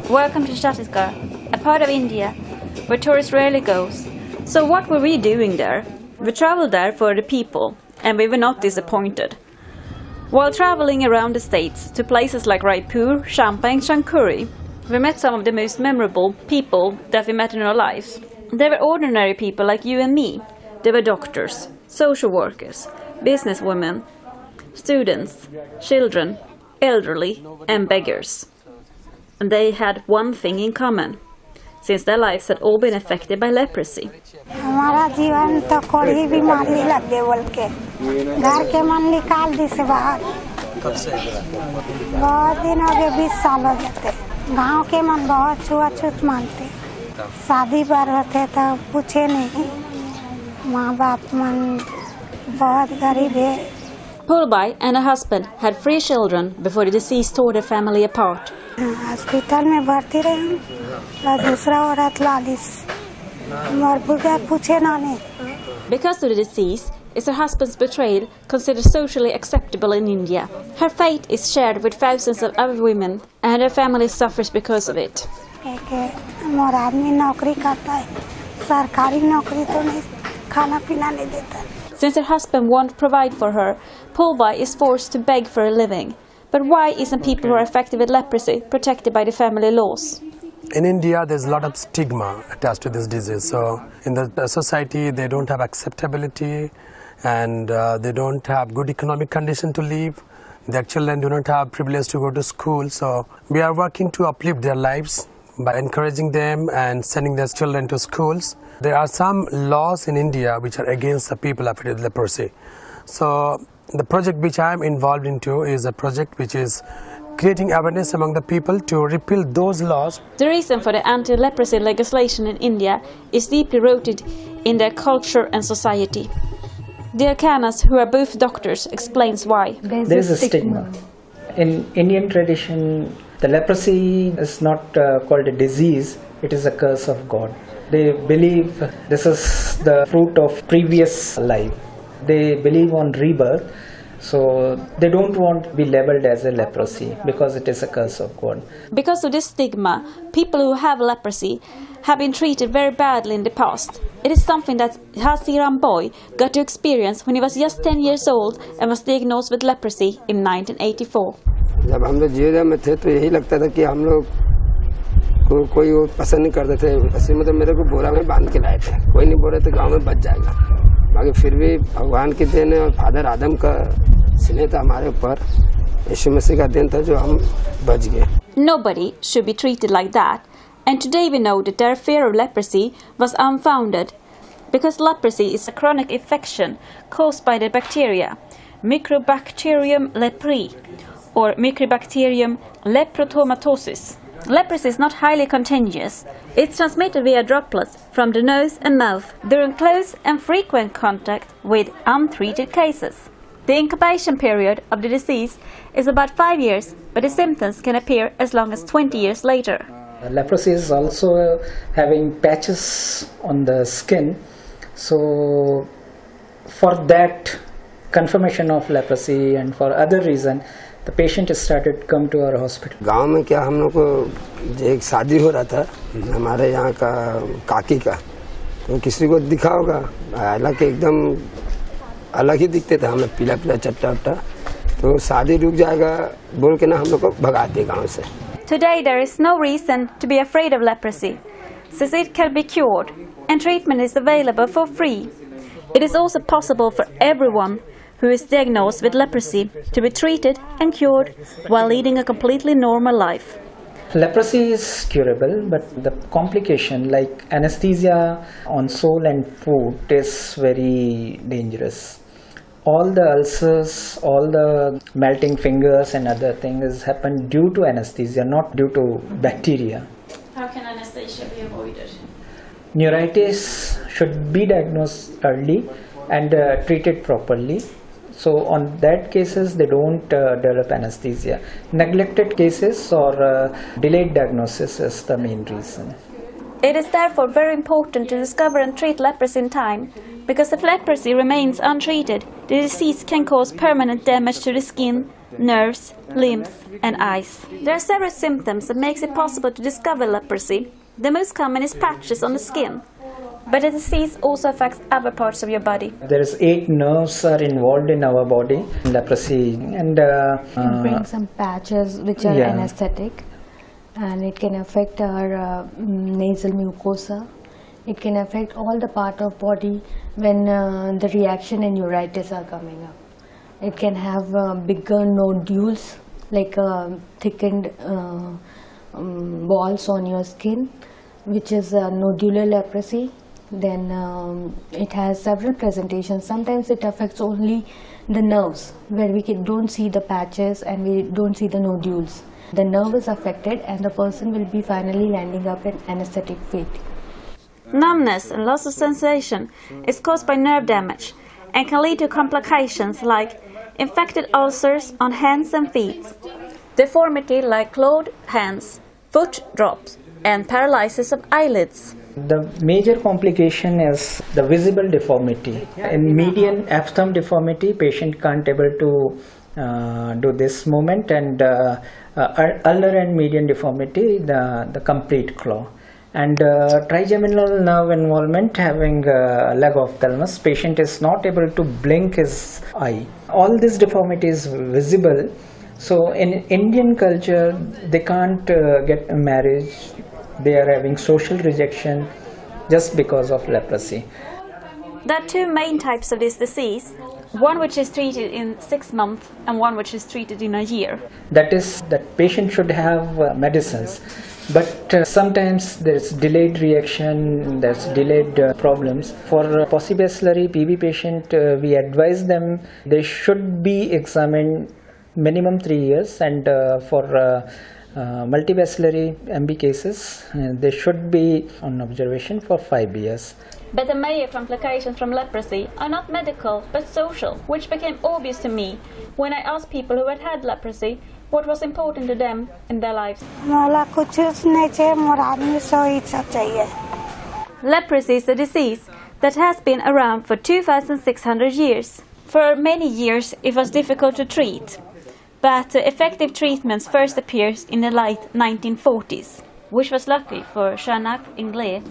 Welcome to Chhattisgarh, a part of India where tourists rarely goes. So what were we doing there? We traveled there for the people, and we were not disappointed. While traveling around the states to places like Raipur, Champa and Shankuri, we met some of the most memorable people that we met in our lives. They were ordinary people like you and me. They were doctors, social workers, businesswomen, students, children, elderly and beggars. And they had one thing in common, since their lives had all been affected by leprosy. हमारा जीवन तो कोई बीमारी लग गई बोल के घर के मन निकाल दी से बाहर। कब से? बहुत दिन हो गए, 20 साल हो जाते। गांव के मन बहुत छुआछूत मानते। शादी बार होते तो पूछे नहीं। माँ बाप मन बहुत गरीब है। Pulbai and her husband had 3 children before the disease tore their family apart. Hospital में भर्ती रही और दूसरा औरत लालिस मर पूछे ना ने। Because of the disease, is her husband's betrayal considered socially acceptable in India? Her fate is shared with thousands of other women, and her family suffers because of it. मोर आदमी नौकरी करता है, सरकारी नौकरी तो नहीं, खाना पीना नहीं देता। Since her husband won't provide for her, Pulbai is forced to beg for a living. But why isn't people who are affected with leprosy protected by the family laws? In India, there's a lot of stigma attached to this disease. So in the society, they don't have acceptability, and they don't have good economic condition to live. Their children do not have privilege to go to school. So we are working to uplift their lives by encouraging them and sending their children to schools. There are some laws in India which are against the people affected with leprosy. So the project which I am involved into is a project which is creating awareness among the people to repeal those laws. The reason for the anti-leprosy legislation in India is deeply rooted in their culture and society. The Arkanas, who are both doctors, explains why. There is a stigma. In Indian tradition, the leprosy is not called a disease, it is a curse of God. They believe this is the fruit of previous life. They believe on rebirth, so they don't want to be labeled as a leprosy because it is a curse of God. Because of this stigma, people who have leprosy have been treated very badly in the past. It is something that Hasiram Boy got to experience when he was just 10 years old and was diagnosed with leprosy in 1984. जब हम लोग jail में थे तो यही लगता था कि हम लोग को कोई पसंद नहीं करते थे। ऐसे मतलब मेरे को बोरा में बांध के लाए थे, कोई नहीं बोल रहे थे गांव में बच जाएगा। बाकी फिर भी भगवान की देन और फादर आदम का स्नेह था हमारे ऊपर, यीशु मसीह का देन था जो हम बच गए। Nobody should be treated like that, and today we know that their fear of leprosy was unfounded, because leprosy is a chronic infection caused by the bacteria Mycobacterium leprae or Mycobacterium leprotomatosis. Leprosy is not highly contagious. It's transmitted via droplets from the nose and mouth during close and frequent contact with untreated cases. The incubation period of the disease is about 5 years, but the symptoms can appear as long as 20 years later. Leprosy is also having patches on the skin, so for that confirmation of leprosy and for other reason, the patient started to come to our hospital. गांव में क्या हम लोग को एक शादी हो रहा था हमारे यहाँ का काकी का, तो किसी को दिखा होगा, हालांकि एकदम अलग ही दिखते थे, हमें पीला पीला चट्टा उट्टा, तो शादी रुक जाएगा बोल के ना हम लोग को भगा दिए गांव से। Today there is no reason to be afraid of leprosy, since it can be cured and treatment is available for free. It is also possible for everyone who is diagnosed with leprosy to be treated and cured while leading a completely normal life. Leprosy is curable, but the complication like anesthesia on soul and food is very dangerous. All the ulcers, all the melting fingers and other things happen due to anesthesia, not due to bacteria. How can anesthesia be avoided? Neuritis should be diagnosed early and treated properly. So on that cases they don't develop anesthesia. Neglected cases or delayed diagnosis is the main reason. It is therefore very important to discover and treat leprosy in time, because if leprosy remains untreated, the disease can cause permanent damage to the skin, nerves, limbs and eyes. There are several symptoms that makes it possible to discover leprosy. The most common is patches on the skin, but the disease also affects other parts of your body. There is 8 nerves are involved in our body, leprosy, and it brings some patches which are anesthetic, and it can affect our nasal mucosa. It can affect all the part of body when the reaction and uritis are coming up. It can have bigger nodules, like thickened balls on your skin, which is nodular leprosy. Then it has several presentations. Sometimes it affects only the nerves, where we don't see the patches and we don't see the nodules. The nerve is affected and the person will be finally landing up in anesthetic fit. Numbness and loss of sensation is caused by nerve damage and can lead to complications like infected ulcers on hands and feet, deformity like clawed hands, foot drops, and paralysis of eyelids. The major complication is the visible deformity. In median F-thumb deformity, patient can't able to do this movement, and ulnar and median deformity, the complete claw. And trigeminal nerve involvement, having leg ophthalmos, patient is not able to blink his eye. All this deformity is visible. So in Indian culture, they can't get a marriage. They are having social rejection just because of leprosy. There are 2 main types of this disease, one which is treated in 6 months and one which is treated in a year. That is, that patient should have medicines, but sometimes there's delayed reaction, there's delayed problems. For possibacillary PB patient, we advise them they should be examined minimum 3 years, and for multibacillary MB cases, they should be on observation for 5 years. But the major complications from leprosy are not medical but social, which became obvious to me when I asked people who had had leprosy what was important to them in their lives. Leprosy is a disease that has been around for 2,600 years. For many years it was difficult to treat, but effective treatments first appeared in the late 1940s, which was lucky for Shanak Ingle,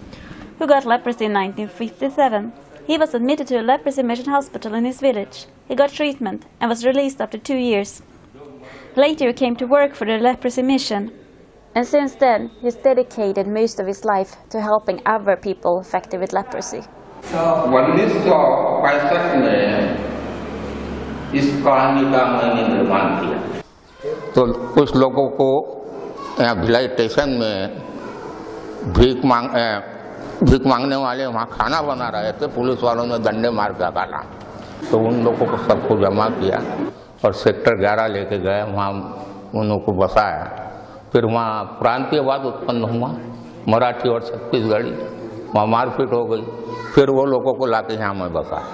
who got leprosy in 1957. He was admitted to a leprosy mission hospital in his village. He got treatment and was released after 2 years. Later he came to work for the leprosy mission, and since then he's dedicated most of his life to helping other people affected with leprosy. इस कहानी का मैंने निर्माण किया तो कुछ लोगों को यहाँ भिलाई स्टेशन में भीख मांगने वाले वहाँ खाना बना रहे थे। पुलिस वालों ने डंडे मार के काटा, तो उन लोगों को सबको जमा किया और सेक्टर 11 लेके गए, वहाँ उन लोगों को बसाया। फिर वहाँ प्रांतीयवाद उत्पन्न हुआ, मराठी और छत्तीसगढ़ी, वहाँ मारपीट हो गई। फिर वो लोगों को लाके यहाँ में बसाया,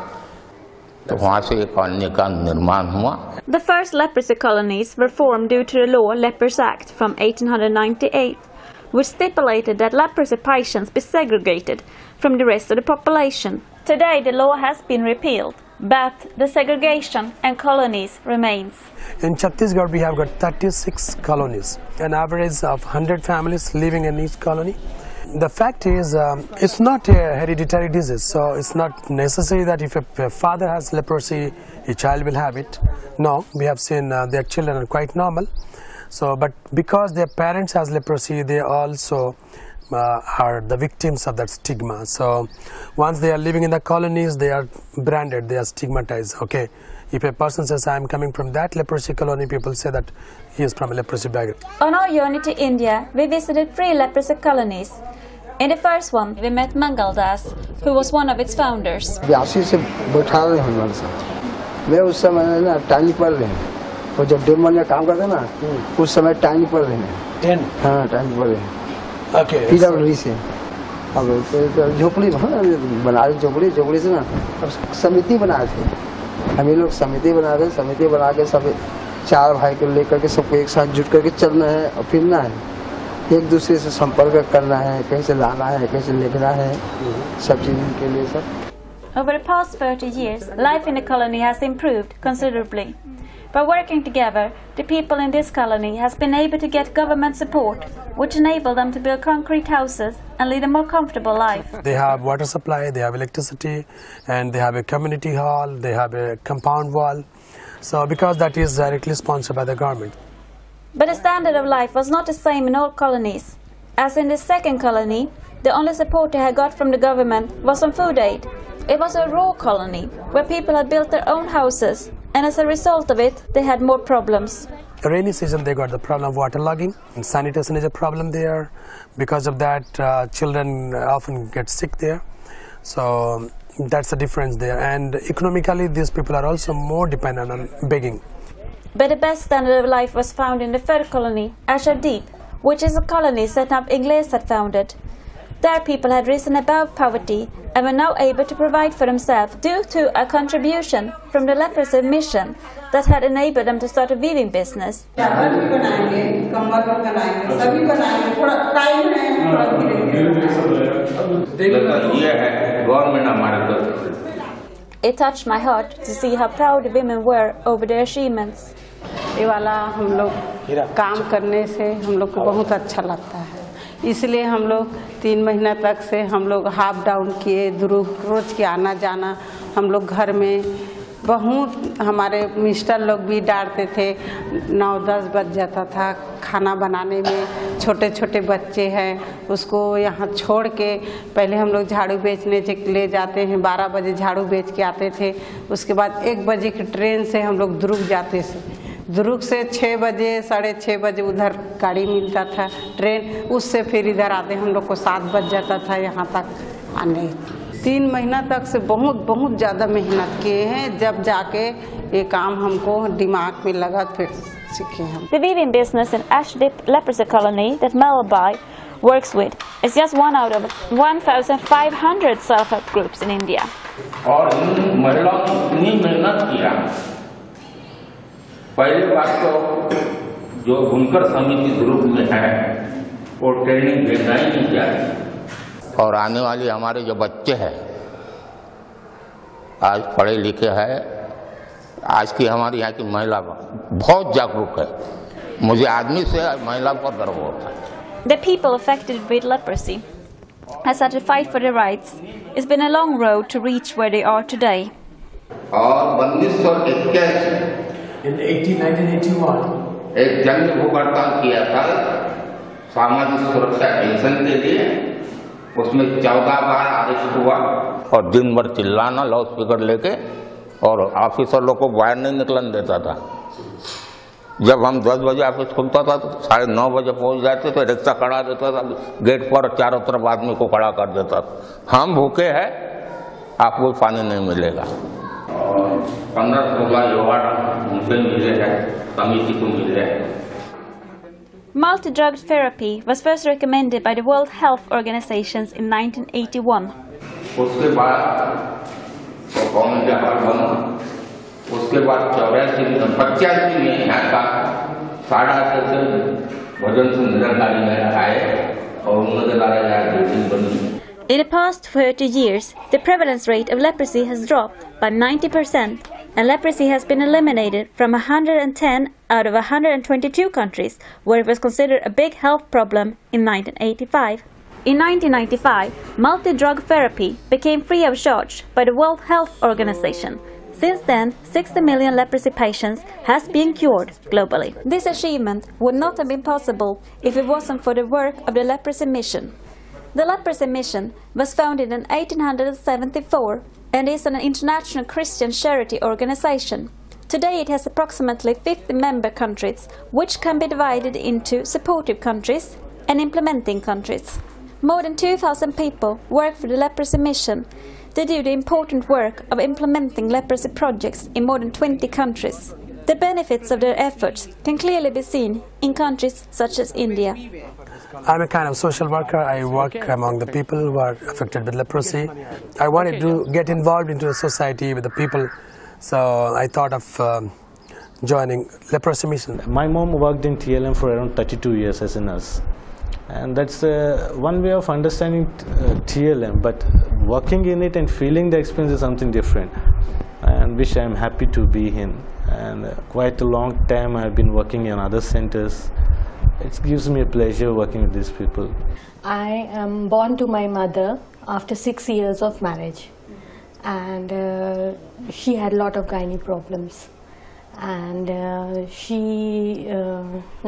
तो वहाँ से एक कॉलोनी का निर्माण हुआ। The first leprosy colonies were formed due to the law Lepers Act from 1898, which stipulated that leprosy patients be segregated from the rest of the population. Today the law has been repealed, but the segregation and colonies remains. In Chhattisgarh we have got 36 colonies, an average of 100 families living in each colony. The fact is, it's not a hereditary disease, so it's not necessary that if a father has leprosy, a child will have it. No, we have seen their children are quite normal. So, but because their parents has leprosy, they also are the victims of that stigma. So, once they are living in the colonies, they are branded, they are stigmatized. Okay, if a person says, I am coming from that leprosy colony, people say that he is from a leprosy background. On our journey to India, we visited 3 leprosy colonies. In the first one, we met Mangaldas, who was one of its founders. मैं उस समय ना tiny पढ़ रहे हैं, और जब daemon में काम करते ना, उस समय टाइनी पढ़ रहे हैं। हाँ, टाइनी पढ़ रहे हैं। Okay. PWD से, अब झोपड़ी बना रहे, झोपड़ी से ना, समिति बनाए थे। हम ये लोग समिति बना रहे, समिति बना के सब 4 भाई को लेकर के सबको एक साथ जुट करके चलना है और फिरना है, एक दूसरे से संपर्क करना है, कहीं से लाना है, कहीं से लेना है, सब चीज़ों के लिए सब। Over the past 30 years, life in the colony has improved considerably. By working together, the people in this colony has been able to get government support, which enabled them to build concrete houses and lead a more comfortable life. They have water supply, they have electricity, and they have a community hall, they have a compound wall. So because that is directly sponsored by the government. But the standard of life was not the same in all colonies. As in the second colony, the only support they had got from the government was some food aid. It was a raw colony, where people had built their own houses, and as a result of it, they had more problems. The rainy season, they got the problem of waterlogging, and sanitation is a problem there. Because of that, children often get sick there. So that's the difference there. And economically, these people are also more dependent on begging. But the best standard of life was found in the third colony, Ashardip, which is a colony set up Ingles had founded. There people had risen above poverty and were now able to provide for themselves due to a contribution from the leprosy mission that had enabled them to start a weaving business. It touched my heart to see how proud the women were over their achievements. ये वाला हम लोग काम करने से हम लोग को बहुत अच्छा लगता है, इसलिए हम लोग 3 महीना तक से हम लोग हाफ डाउन किए, रोज के आना जाना हम लोग घर में बहुत, हमारे मिस्टर लोग भी डांटते थे, 9-10 बज जाता था खाना बनाने में, छोटे छोटे बच्चे हैं उसको यहाँ छोड़ के पहले हम लोग झाड़ू बेचने ले जाते हैं, 12 बजे झाड़ू बेच के आते थे, उसके बाद 1 बजे की ट्रेन से हम लोग दुर्ग जाते थे, दुर्ग से 6 बजे 6:30 बजे उधर गाड़ी मिलता था ट्रेन, उससे फिर इधर आते हम लोग को 7 बज जाता था यहाँ तक आने। 3 महीना तक से बहुत ज़्यादा मेहनत किए हैं, जब जाके ये काम हमको दिमाग में लगा फिर सीखे हम। The weaving business in Ashardip leprosy colony that Malabai works with is just one out of 1,500 self-help groups in India. और इन महिलाओं ने इतनी मेहनत किया, पहले बात तो जो बुनकर समिति ग्रुप में है वो ट्रेनिंग देना ही नहीं चाहिए। और आने वाली हमारे जो बच्चे हैं आज पढ़े लिखे हैं, आज की हमारी यहाँ की महिला बहुत जागरूक है, मुझे आदमी से महिला पर गर्व होता है। The people affected with leprosy has had to fight for their rights. It's been a long road to reach where they are today. और 1981 In 1981, एक जन भूख हड़ताल किया था सामाजिक सुरक्षा पेंशन के लिए, उसमें 14 बार अरेस्ट हुआ और दिन भर चिल्लाना लाउड स्पीकर लेके, और ऑफिसर लोग को बाहर नहीं निकलने देता था। जब हम 10 बजे ऑफिस खुलता था तो 9:30 बजे पहुंच जाते थे, रिक्शा खड़ा देता था गेट पर, चारों तरफ आदमी को खड़ा कर देता था, हम भूखे हैं आपको पानी नहीं मिलेगा। और 15-16 अवार्ड उनसे मिले हैं, कमेटी को मिले हैं। Multi-drug therapy was first recommended by the World Health Organizations in 1981. उसके बाद तो कौन जवाब बना, उसके बाद 85 में यहाँ का 8.5 से भोजन से निरंकारी में आए और उन्होंने बिल्डिंग बनी। In the past 30 years, the prevalence rate of leprosy has dropped by 90%, and leprosy has been eliminated from 110 out of 122 countries, where it was considered a big health problem in 1985. In 1995, multi-drug therapy became free of charge by the World Health Organization. Since then, 60 million leprosy patients has been cured globally. This achievement would not have been possible if it wasn't for the work of the Leprosy Mission. The Leprosy Mission was founded in 1874 and is an international Christian charity organization. Today it has approximately 50 member countries, which can be divided into supportive countries and implementing countries. More than 2,000 people work for the Leprosy Mission. They do the important work of implementing leprosy projects in more than 20 countries. The benefits of their efforts can clearly be seen in countries such as India. I'm a kind of social worker. I work among the people who are affected with leprosy. I wanted to get involved into the society with the people, so I thought of joining Leprosy Mission. My mom worked in TLM for around 32 years as a nurse, and that's one way of understanding TLM, but working in it and feeling the experience is something different, and which I'm happy to be in. and quite a long time I've been working in other centers. It gives me a pleasure working with these people. I am born to my mother after 6 years of marriage, and she had a lot of gynae problems, and she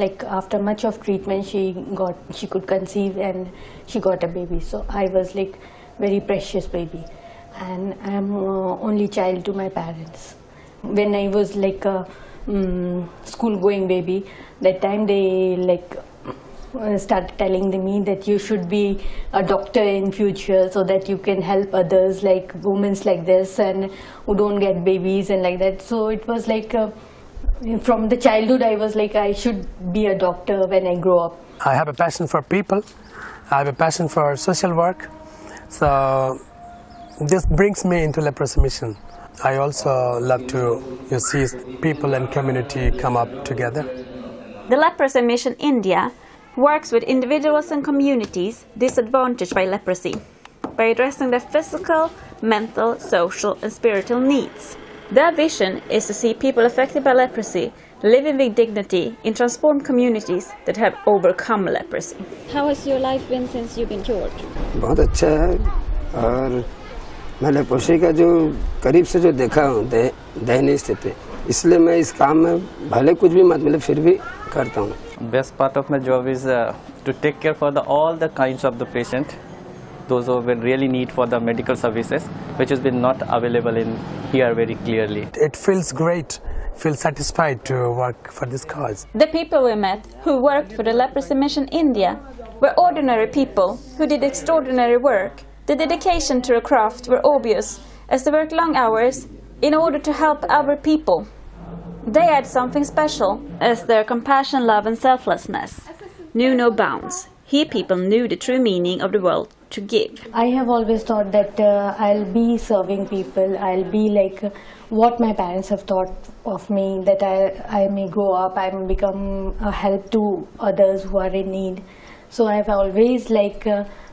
like after much of treatment she could conceive and she got a baby. So I was like very precious baby, and I am only child to my parents. When I was like a school going baby, that time they like started telling me that you should be a doctor in future so that you can help others, like women like this and who don't get babies and like that. So it was like from the childhood I was like I should be a doctor when I grow up. I have a passion for people. I have a passion for social work. So this brings me into leprosy mission. I also love to see people and community come up together. The Leprosy Mission India works with individuals and communities disadvantaged by leprosy by addressing their physical, mental, social and spiritual needs. Their vision is to see people affected by leprosy living with dignity in transformed communities that have overcome leprosy. How has your life been since you've been cured? बहुत अच्छा है और मैं leprosy का जो करीब से जो देखा हूँ दयनीय स्थिति, इसलिए मैं इस काम में भले कुछ भी मत मिले फिर भी करता हूँ. Best part of my job is to take care for all the kinds of the patient, those who will really need for the medical services, which has been not available in here very clearly. It feels great, feel satisfied to work for this cause. The people we met who worked for the Leprosy Mission India were ordinary people who did extraordinary work. The dedication to the craft were obvious as they worked long hours in order to help other people. They had something special as their compassion, love and selflessness knew no bounds. Here people knew the true meaning of the world to give. I have always thought that I'll be serving people, I'll be like what my parents have thought of me, that I may grow up, I may become a help to others who are in need. So I've always like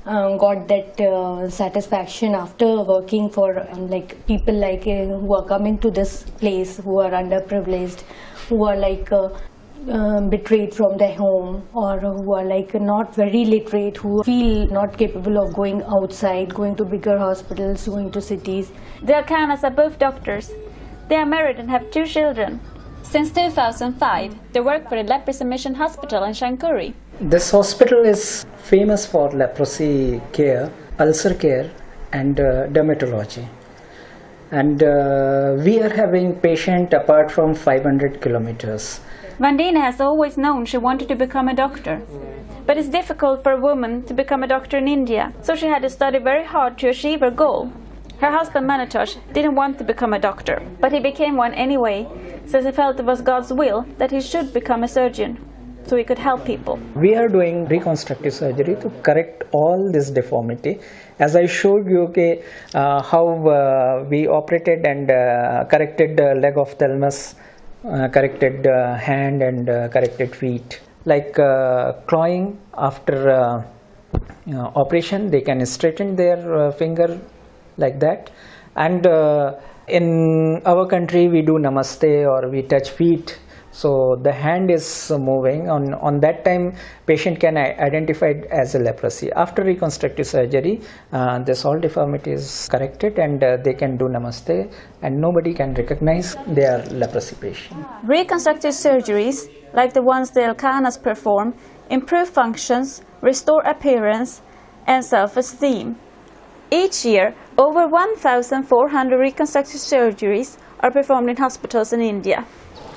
got that satisfaction after working for like people like who are coming to this place, who are underprivileged, who are like betrayed from their home, or who are like not very literate, who feel not capable of going outside, going to bigger hospitals, going to cities. The Alkanas are both doctors. They are married and have 2 children. Since 2005, they work for the Leprosy Mission Hospital in Shankuri. This hospital is famous for leprosy care, ulcer care and dermatology. And we are having patients apart from 500 kilometers. Vandina has always known she wanted to become a doctor. But it's difficult for a woman to become a doctor in India, so she had to study very hard to achieve her goal. Her husband Manatosh didn't want to become a doctor, but he became one anyway, since he felt it was God's will that he should become a surgeon, so he could help people. We are doing reconstructive surgery to correct all this deformity. As I showed you how we operated and corrected the leg of Thelmus, corrected hand and corrected feet. Like clawing after operation, they can straighten their finger like that. And in our country we do namaste or we touch feet, so the hand is moving. On that time patient can identify it as a leprosy. After reconstructive surgery this all deformity is corrected and they can do namaste and nobody can recognize they are leprosy patient. Reconstructive surgeries, like the ones the Alkanas perform, improve functions, restore appearance and self-esteem. Each year, over 1,400 reconstructive surgeries are performed in hospitals in India.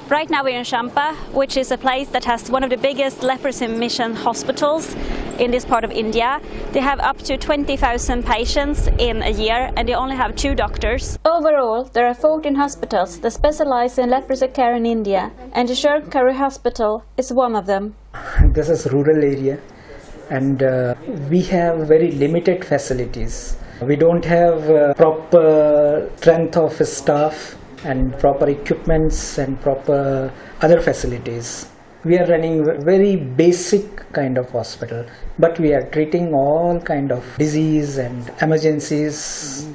Right now we're in Champa, which is a place that has one of the biggest leprosy mission hospitals in this part of India. They have up to 20,000 patients in a year and they only have 2 doctors. Overall, there are 14 hospitals that specialize in leprosy care in India, and the Shankuri Hospital is one of them. This is rural area and we have very limited facilities. We don't have proper strength of staff and proper equipments and proper other facilities. We are running very basic kind of hospital, but we are treating all kind of disease and emergencies.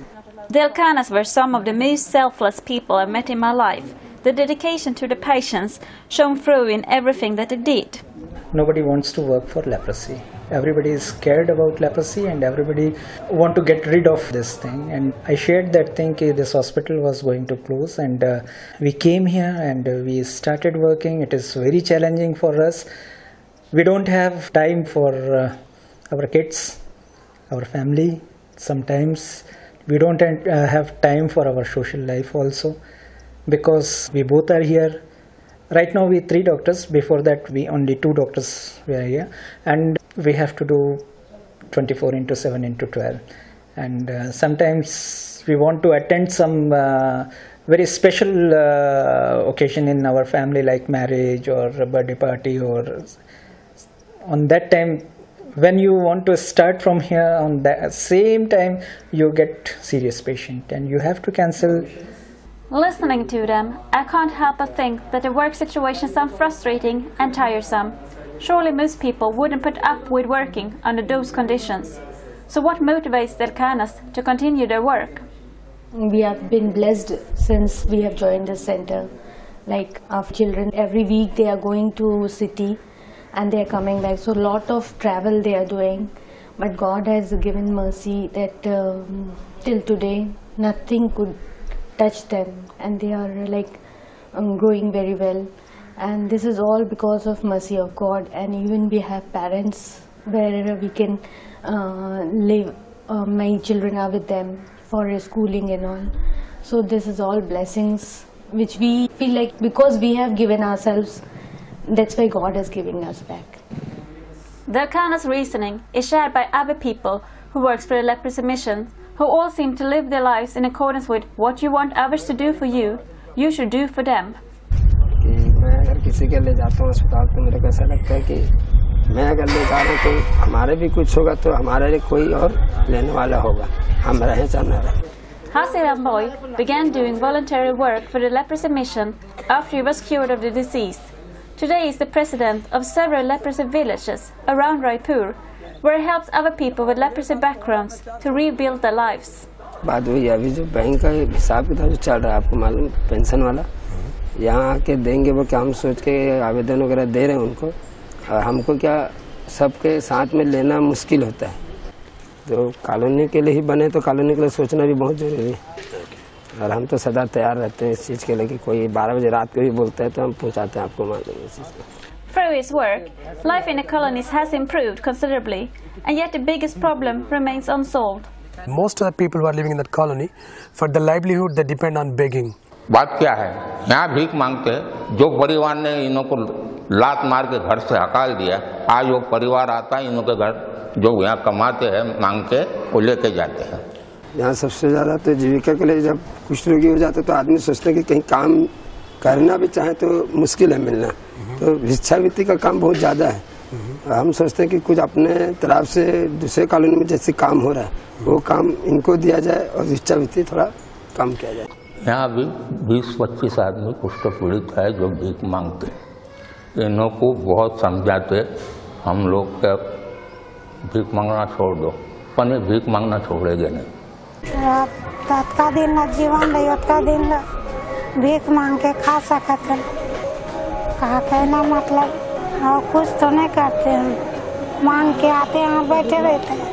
The Alkanas were some of the most selfless people I've met in my life. the dedication to the patients shone through in everything that they did. Nobody wants to work for leprosy. Everybody is scared about leprosy and everybody want to get rid of this thing. And I shared that thing, this hospital was going to close, and we came here and we started working. It is very challenging for us. We don't have time for our kids, our family. Sometimes we don't have time for our social life also, because we both are here. Right now we 3 doctors. Before that we only 2 doctors were here, and we have to do 24/7/12. And sometimes we want to attend some very special occasion in our family, like marriage or a birthday party, or on that time when you want to start from here, on that same time you get serious patient and you have to cancel. Listening to them, I can't help but think that the work situation sounds frustrating and tiresome. Surely most people wouldn't put up with working under those conditions. So what motivates the Elkanas to continue their work? We have been blessed since we have joined the center. Like our children, every week they are going to city and they are coming back. So a lot of travel they are doing. But God has given mercy that till today nothing could touch them, and they are like growing very well. And this is all because of mercy of God. And even we have parents where we can live. My children are with them for schooling and all. So this is all blessings which we feel like because we have given ourselves, that's why God is giving us back. The Elkanas' reasoning is shared by other people who works for the leprosy mission, who all seem to live their lives in accordance with what you want others to do for you should do for them. मैं अगर किसी के ले जाता हूँ अस्पताल तो मेरे को ऐसा लगता है कि मैं अगर ले जा रहा हूँ तो हमारे भी कुछ होगा तो हमारे लिए कोई और लेने वाला होगा, हम रहें चाहे न रहें. Hasiram Boy began doing voluntary work for the leprosy mission after he was cured of the disease. Today he is the president of several leprosy villages around Raipur, where he helps other people with leprosy backgrounds to rebuild their lives. बात वही है, अभी जो bank का हिसाब किताब चल रहा है आपको मालूम, पेंशन वाला यहाँ आके देंगे वो क्या, हम सोच के आवेदन वगैरह दे रहे हैं उनको, और हमको क्या सबके साथ में लेना मुश्किल होता है. तो कॉलोनी के लिए ही बने तो कॉलोनी के लिए सोचना भी बहुत जरूरी है, और हम तो सदा तैयार रहते हैं इस चीज़ के लिए कि कोई 12 बजे रात को भी बोलता है तो हम पहुँचाते हैं आपको मालूम इस चीज़ को. Through his work, life in the colonies has improved considerably, and yet the biggest problem remains unsolved. Most of the people who are living in that colony, for the livelihood, they depend on begging. बात क्या है, यहाँ भीख मांगते, जो परिवार ने इन्हों को लात मार के घर से हकाल दिया, आज वो परिवार आता है इन्हों के घर जो यहाँ कमाते हैं मांग के वो लेके जाते हैं. यहाँ सबसे ज़्यादा तो जीविका के लिए जब कुछ रोगी हो जाते तो आदमी सोचते हैं कि कहीं काम करना भी चाहे तो मुश्किल है मिलना, तो भिक्षावृत्ति का काम बहुत ज़्यादा है. हम सोचते हैं कि कुछ अपने तरफ से दूसरे कॉलोनी में जैसे काम हो रहा है वो काम इनको दिया जाए और भिक्षावृत्ति थोड़ा कम किया जाए. यहाँ भी 20-25 आदमी कुष्ठ पीड़ित है जो भीख मांगते, इन्हों को बहुत समझाते हम लोग का भीख मांगना छोड़ दो, पर ये भीख मांगना छोड़ेंगे नहीं. तत्का दिन जीवन रही उतना दिन भीख मांग के खा सकते हैं, कहा कहना मतलब और कुछ तो नहीं करते हैं, मांग के आते हैं बैठे रहते हैं.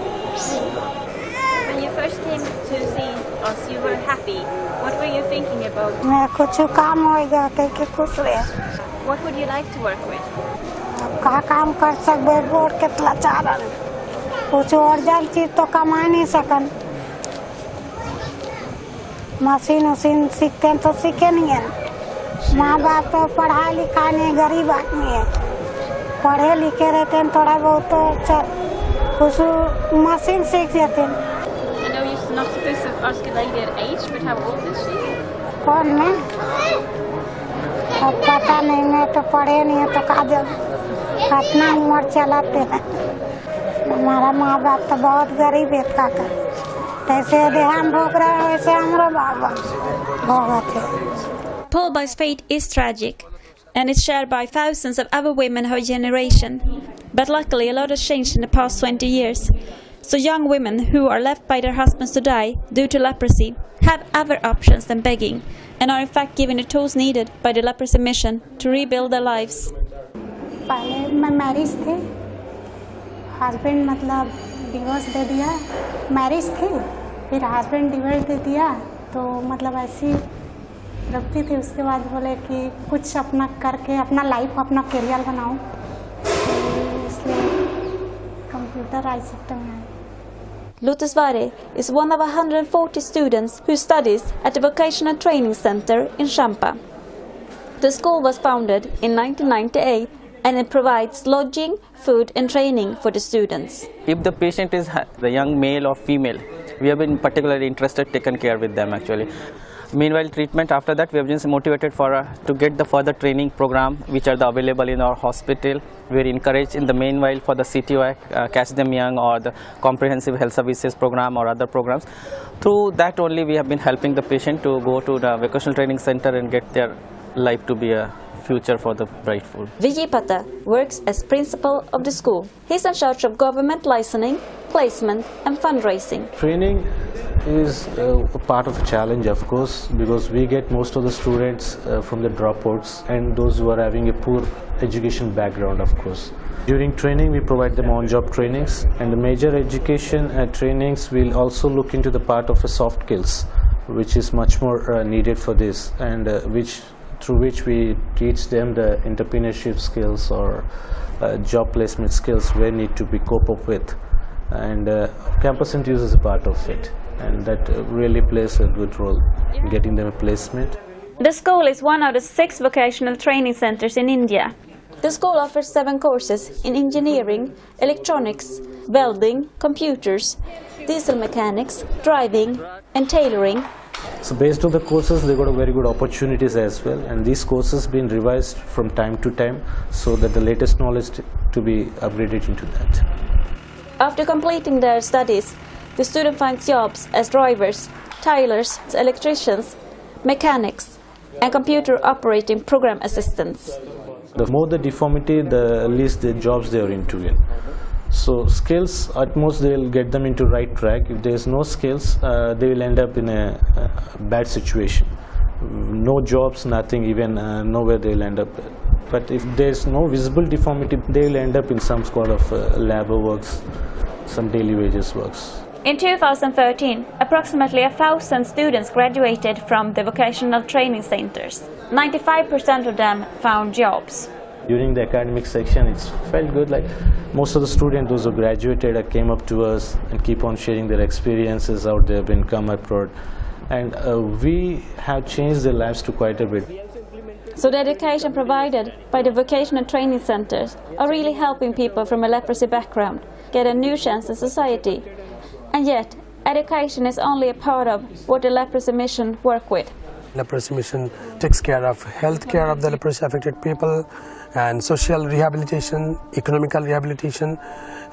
When you first came to see us, you were happy. What were you thinking about? मैं कुछ काम होएगा करके खुश रहे. What would you like to work with? कहा काम कर सकते बोर के लाचार कुछ ओरिजिनल चीज तो कमा नहीं सकन. मशीन उसीन सीखते हैं तो सीखे नहीं है. माँ बाप तो पढ़ाई लिखा नहीं, गरीब आदमी है, पढ़े लिखे रहते हैं थोड़ा बहुत तो कुछ मशीन सीख जाते हैं. I know you're not supposed to ask a lady her age, but how old is she? कौन मैं? अब पता नहीं, मैं तो पढ़े नहीं है तो कहा जब कितना उम्र चलाते हैं. हमारा माँ बाप तो बहुत गरीब है, काका कैसे देहान भोग रहे हैं वैसे हमारा बाबा भोगत है. Paul Boy's fate is tragic, and it's shared by thousands of other women of her generation. But luckily a lot has changed in the past 20 years. So young women who are left by their husbands to die due to leprosy have other options than begging and are in fact given the tools needed by the leprosy mission to rebuild their lives. पहले मैं marriage थी, husband मतलब divorce दे दिया, marriage थी, फिर husband divorce दे दिया, तो मतलब ऐसी रखती थी। उसके बाद बोले कि कुछ अपना करके अपना लाइफ अपना करियर बनाओ, इसलिए कंप्यूटर सेक्टर में आई। Lutasvare is one of 140 students who studies at the Vocational Training Center in Champa. The school was founded in 1998 and it provides lodging, food and training for the students. If the patient is the young male or female, we have been particularly interested, taken care with them actually. Meanwhile, treatment after that, we have been motivated to get the further training program which are available in our hospital. We are encouraged in the meanwhile for the CTY, Catch Them Young, or the Comprehensive Health Services program or other programs. Through that only we have been helping the patient to go to the vocational training center and get their life to be a future for the brightful. Vijaypata works as principal of the school. He's in charge of government licensing, placement and fundraising. Training is a part of a challenge, of course, because we get most of the students from the dropouts and those who are having a poor education background, of course. During training, we provide them on-job trainings, and the major education trainings will also look into the part of the soft skills, which is much more needed for this, and through which we teach them the entrepreneurship skills or job placement skills we need to be cope up with, and campus interviews is a part of it, and that really plays a good role in getting them a placement. The school is one of the 6 vocational training centers in India. The school offers 7 courses in engineering, electronics, welding, computers, diesel mechanics, driving and tailoring. So based on the courses, they got a very good opportunities as well, and these courses been revised from time to time so that the latest knowledge to be upgraded into that. After completing their studies, the student finds jobs as drivers, tailors, electricians, mechanics and computer operating program assistants. The more the deformity, the least the jobs they are into it. So skills, at most they will get them into right track. If there is no skills, they will end up in a bad situation. No jobs, nothing, even nowhere they will end up. But if there is no visible deformity, they will end up in some sort of labor works, some daily wages works. In 2013, approximately 1,000 students graduated from the vocational training centers. 95% of them found jobs. During the academic section, it felt good. Like most of the students, those who graduated, came up to us and keep on sharing their experiences out there, been come abroad, and we have changed their lives to quite a bit. So the education provided by the vocational training centers are really helping people from a leprosy background get a new chance in society. And yet, education is only a part of what the leprosy mission work with. Leprosy mission takes care of health care of the leprosy affected people and social rehabilitation, economical rehabilitation,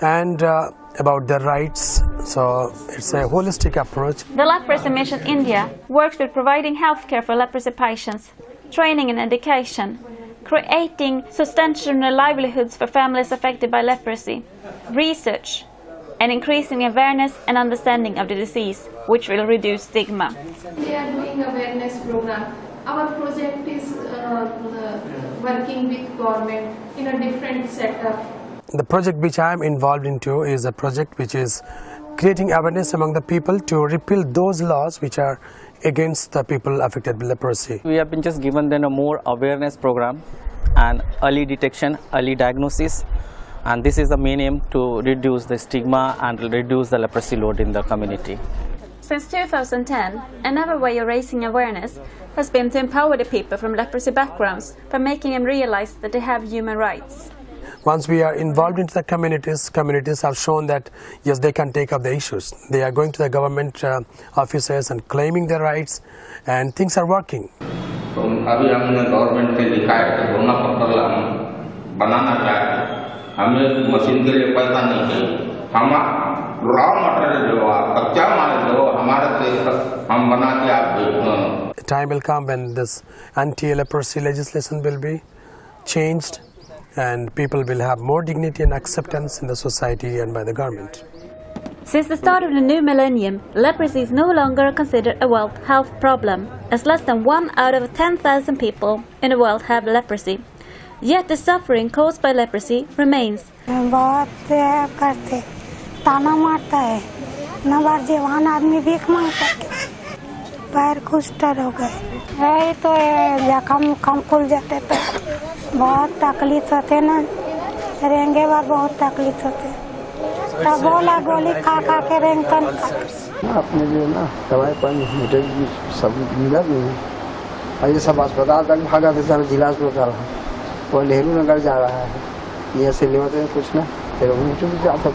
and about their rights. So it's a holistic approach. The Leprosy Mission India works with providing health care for leprosy patients, training and education, creating sustainable livelihoods for families affected by leprosy, research, and increasing awareness and understanding of the disease, which will reduce stigma. We are doing awareness program. Our project is working with government in a different setup. The project which I am involved into is a project which is creating awareness among the people to repeal those laws which are against the people affected by leprosy. We have been just given them a more awareness program and early detection, early diagnosis. And this is the main aim to reduce the stigma and reduce the leprosy load in the community. Since 2010, another way of raising awareness has been to empower the people from leprosy backgrounds by making them realize that they have human rights. Once we are involved into the communities have shown that yes, they can take up the issues. They are going to the government offices and claiming their rights, and things are working. हमें machine के लिए पैसा नहीं चाहिए, हम raw material जो कच्चा माल जो हमारे से हम बना के आप Time will come when this anti-leprosy legislation will be changed and people will have more dignity and acceptance in the society and by the government. Since the start of the new millennium, leprosy is no longer considered a health problem, as less than 1 out of 10,000 people in the world have leprosy. Yet the suffering caused by leprosy remains. बहुत करते ताना मारता है नौजवान आदमी भीख मांगता है पैर कुष्ठर हो गए यही तो जख्म कम खुल जाते तो बहुत तकलीफ होते ना रेंगे बार बहुत तकलीफ होते तब बोला गोली खा खा के रेंग तन अपने जो ना दवाई पानी सब मिला नहीं और ये सब अस्पताल तक भागा थे सारे जिला अस्पताल वो नेहरू नगर जा रहा है ये से लेवते हैं कुछ ना फिर उनको भी जाता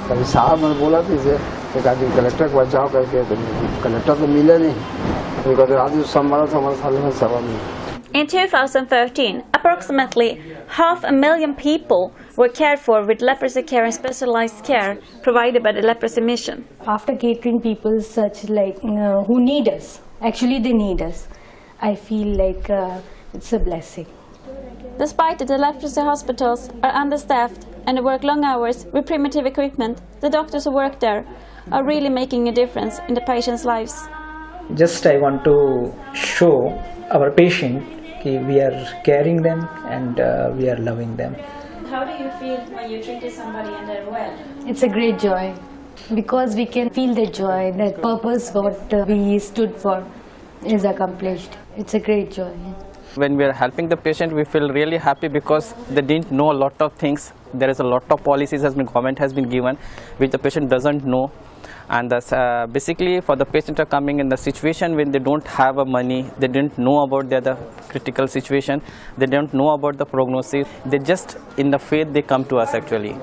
कभी साहब ने बोला था इसे एक आदमी कलेक्टर को बचाओ करके तो कलेक्टर तो मिले नहीं उनको तो आदमी संभाला तो हमारे साल में सवा में. In 2013, approximately 500,000 people were cared for with leprosy care and specialized care provided by the Leprosy Mission. After catering people such like who need us, actually they need us, I feel like it's a blessing. Despite that the leprosy hospitals are understaffed and work long hours with primitive equipment, the doctors who work there are really making a difference in the patients' lives. Just I want to show our patient that we are caring them and we are loving them. How do you feel when you treated somebody and they're well? It's a great joy because we can feel the joy, the purpose what we stood for is accomplished. It's a great joy. When we are helping the patient, we feel really happy because they didn't know a lot of things. There is a lot of policies as the government has been given, which the patient doesn't know. And basically for the patient are coming in the situation when they don't have money, they didn't know about the critical situation, they don't know about the prognosis. They just in the faith they come to us actually.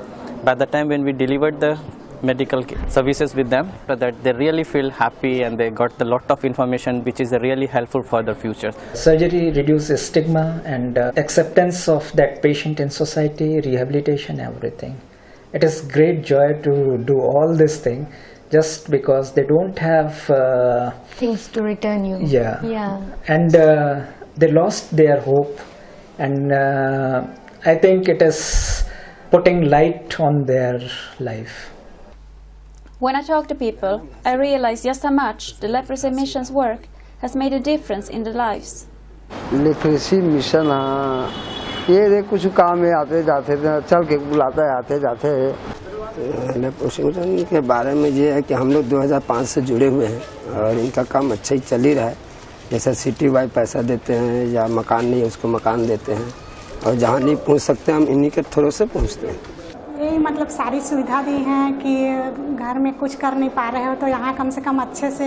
By the time when we delivered the medical services with them, that they really feel happy and they got a lot of information which is really helpful for the future. Surgery reduces stigma and acceptance of that patient in society, rehabilitation, everything. It is great joy to do all this thing just because they don't have things to return you. Yeah. And they lost their hope, and I think it is putting light on their life. When I talk to people, I realize just how much the Leprosy Mission's work has made a difference in their lives. Leprosy Mission ये कुछ काम में आते जाते चल के बुलाता है आते जाते हैं. लेप्रोसी मिशन के बारे में ये है कि हम लोग 2005 से जुड़े हुए हैं और इनका काम अच्छा ही चल ही रहा है. जैसे सिटी वाइज पैसा देते हैं या मकान नहीं है उसको मकान देते हैं और जहाँ नहीं पहुँच सकते हम इन्हीं के थ्रू से पहुँचते हैं. यही मतलब सारी सुविधा दी हैं कि घर में कुछ कर नहीं पा रहे हो तो यहाँ कम से कम अच्छे से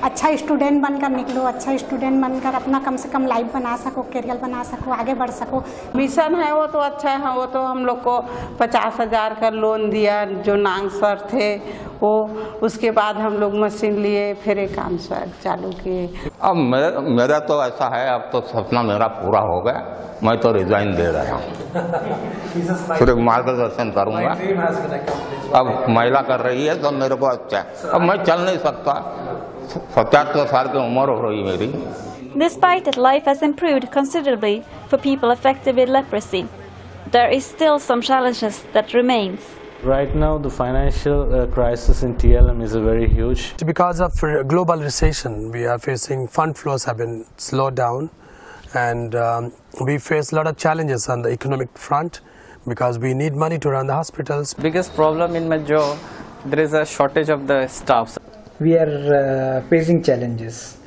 अच्छा स्टूडेंट बनकर निकलो, अच्छा स्टूडेंट बनकर अपना कम से कम लाइफ बना सको, करियर बना सको, आगे बढ़ सको. मिशन है वो तो अच्छा है. वो तो हम लोग को 50,000 का लोन दिया जो नांग सर थे वो. उसके बाद हम लोग मशीन लिए फिर एक काम चालू किए. अब मेरा तो ऐसा है, अब तो सपना मेरा पूरा हो गया. मैं तो रिजाइन दे रहा हूँ, सिर्फ मार्गदर्शन करूँगा. अब महिला कर रही है तो मेरे को अच्छा है. अब मैं चल नहीं सकता, 75 साल की उम्र हो रही मेरी. Despite that life has improved considerably for people affected with leprosy, there is still some challenges that remains. Right now the financial crisis in TLM is very huge. Because of global recession, we are facing fund flows have been slowed down, and we face a lot of challenges on the economic front because we need money to run the hospitals. Biggest problem in my job, there is a shortage of the staff. We are facing challenges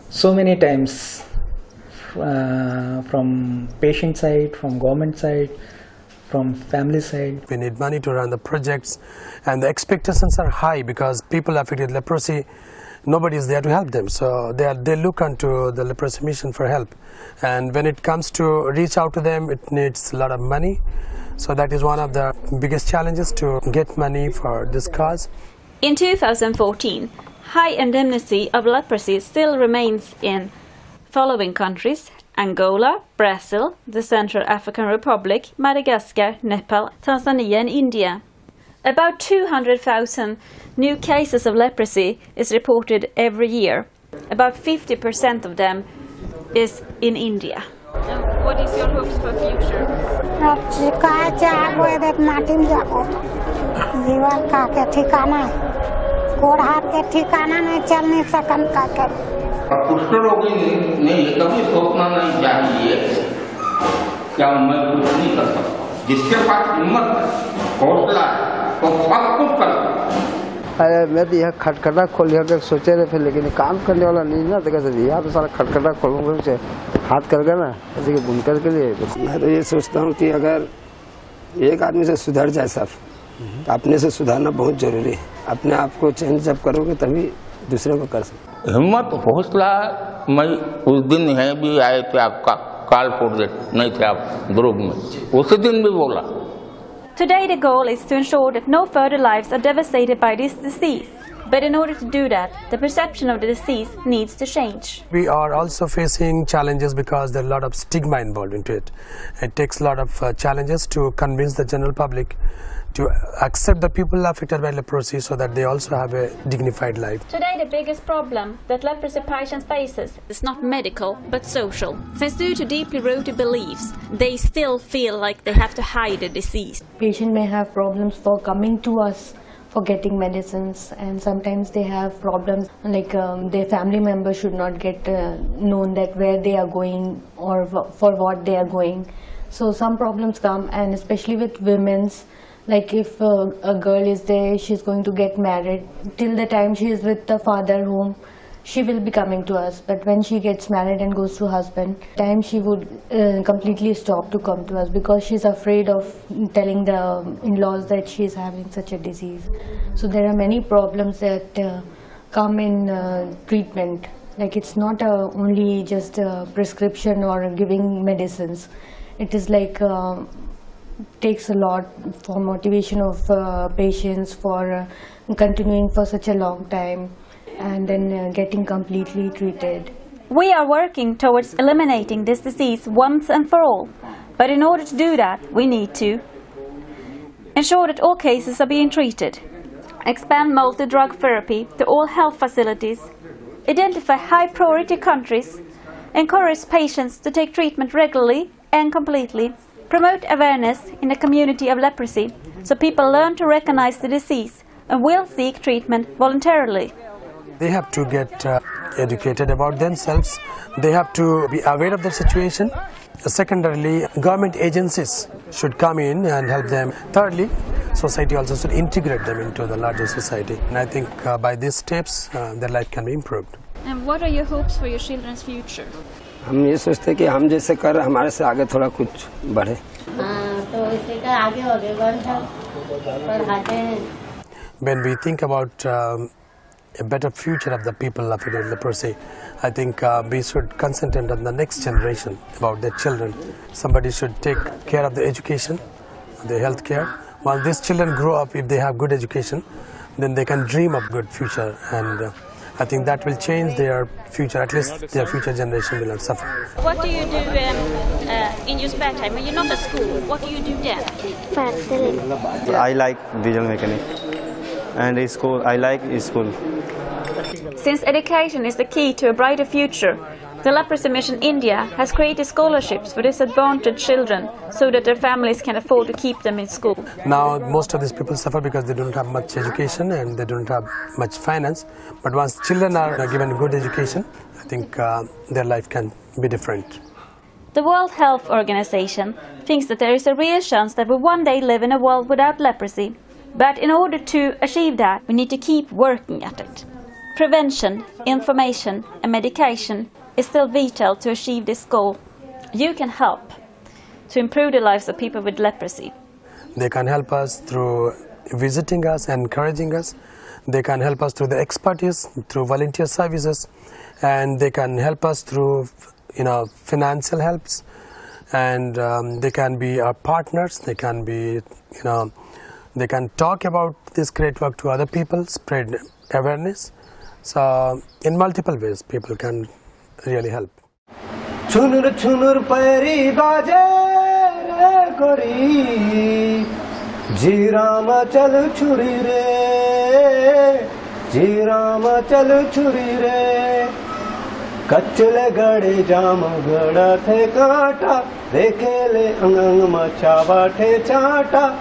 so many times from patient side, from government side, from family side. We need money to run the projects, and the expectations are high because people affected with leprosy, nobody is there to help them, so they look onto the Leprosy Mission for help. And when it comes to reach out to them, it needs a lot of money. So that is one of the biggest challenges, to get money for this cause. In 2014, high indemnity of leprosy still remains in following countries: Angola, Brazil, the Central African Republic, Madagascar, Nepal, Tanzania and India. About 200,000 new cases of leprosy is reported every year. About 50% of them is in India. What is your hopes for future? जीवन का के ठिकाना गोड़ हाथ के ठिकाना नहीं, चल नहीं सकन का कर। कुष्ठ रोगी ने ये कभी सोचना नहीं चाहिए क्या मैं कुछ नहीं कर सकता। जिसके पास हिम्मत हौसला है तो सब कुछ कर सकता। अरे मैं तो यह खटखटा खोल के सोचे रहे थे, लेकिन काम करने वाला नहीं ना, तो कैसे यहाँ तो सारा खटखटा खोलूंगा हाथ कर गया ना, ऐसे कि बुनकर के लिए। मैं तो ये सोचता हूँ कि अगर एक आदमी से सुधर जाए सब, तो अपने से सुधारना बहुत जरूरी है। अपने आप को चेंज जब करोगे तभी दूसरे को कर सकते। हिम्मत हौसला, मैं उस दिन है भी आए थे आपका कॉल प्रोजेक्ट नहीं थे आप ग्रुप में, उसी दिन भी बोला। Today the goal is to ensure that no further lives are devastated by this disease. But in order to do that, the perception of the disease needs to change. We are also facing challenges because there are a lot of stigma involved into it. It takes a lot of challenges to convince the general public to accept the people affected by leprosy so that they also have a dignified life. Today the biggest problem that leprosy patients faces is not medical but social. Since due to deeply rooted beliefs, they still feel like they have to hide the disease. Patient may have problems for coming to us for getting medicines, and sometimes they have problems like their family members should not get known that where they are going or for what they are going. So some problems come, and especially with women's, like if a girl is there, she's going to get married, till the time she is with the father home, she will be coming to us. But when she gets married and goes to husband, time she would completely stop to come to us because she's afraid of telling the in-laws that she is having such a disease. So there are many problems that come in treatment. Like it's not only just a prescription or giving medicines. It is like takes a lot for motivation of patients for continuing for such a long time, and then getting completely treated. We are working towards eliminating this disease once and for all, but in order to do that we need to ensure that all cases are being treated, expand multi-drug therapy to all health facilities, identify high-priority countries, encourage patients to take treatment regularly and completely, promote awareness in the community of leprosy so people learn to recognize the disease and will seek treatment voluntarily. They have to get educated about themselves. They have to be aware of their situation. Secondarily, government agencies should come in and help them. Thirdly, society also should integrate them into the larger society. And I think by these steps, their life can be improved. And what are your hopes for your children's future? हम ये सोचते हैं कि हम जैसे कर हमारे से आगे थोड़ा कुछ बढ़े। तो इसे का आगे बढ़ पढ़ाते हैं। When we think about a better future of the people affected with leprosy, I think we should concentrate on the next generation, about their children. Somebody should take care of the education, the health care. While these children grow up, if they have good education, then they can dream of good future, and I think that will change their future. At least their future generation will not suffer. What do you do in your spare time when you're not at school? What do you do there? I like visual mechanics, and school. I like school. Since education is the key to a brighter future, the Leprosy Mission India has created scholarships for disadvantaged children so that their families can afford to keep them in school. Now most of these people suffer because they don't have much education and they don't have much finance. But once children are given good education, I think their life can be different. The World Health Organization thinks that there is a real chance that we one day live in a world without leprosy. But in order to achieve that, we need to keep working at it. Prevention, information and medication is still vital to achieve this goal. You can help to improve the lives of people with leprosy. They can help us through visiting us and encouraging us. They can help us through the expertise, through volunteer services, and they can help us through financial helps, and they can be our partners. They can be they can talk about this great work to other people, spread awareness. So in multiple ways people can really help. Chunur chunur pairi baje re gori, jirama chal churi re, jirama chal churi re, kachle gade jam gada the kaata, dekhe le angang macha baathe chaata,